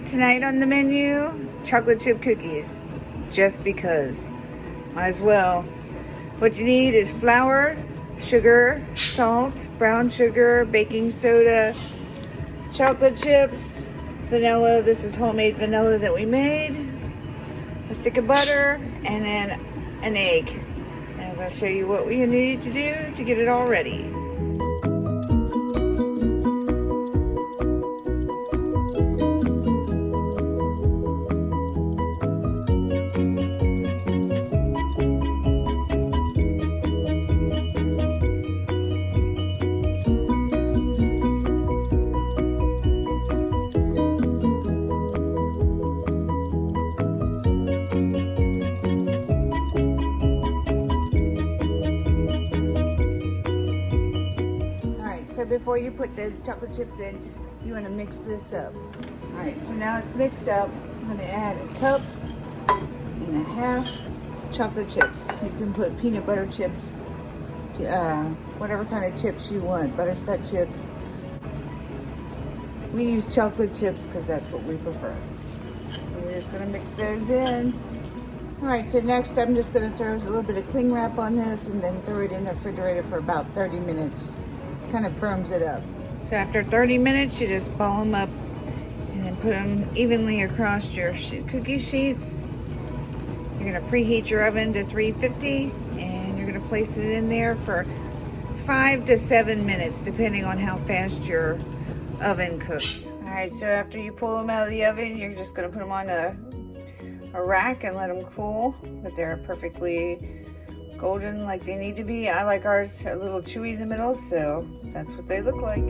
Tonight on the menu, chocolate chip cookies. Just because. Might as well. What you need is flour, sugar, salt, brown sugar, baking soda, chocolate chips, vanilla. This is homemade vanilla that we made. A stick of butter, and then an egg. And I'm going to show you what we need to do to get it all ready. So before you put the chocolate chips in, you want to mix this up. All right, so now it's mixed up. I'm going to add a cup and a half chocolate chips. You can put peanut butter chips, whatever kind of chips you want, butterscotch chips. We use chocolate chips because that's what we prefer. We're just going to mix those in. All right, so next I'm just going to throw a little bit of cling wrap on this and then throw it in the refrigerator for about 30 minutes. Kind of firms it up. So after 30 minutes, you just ball them up and then put them evenly across your cookie sheets. You're going to preheat your oven to 350 and you're going to place it in there for 5 to 7 minutes, depending on how fast your oven cooks. All right, so after you pull them out of the oven, you're just going to put them on a rack and let them cool, but they're perfectly golden like they need to be. I like ours a little chewy in the middle, so that's what they look like.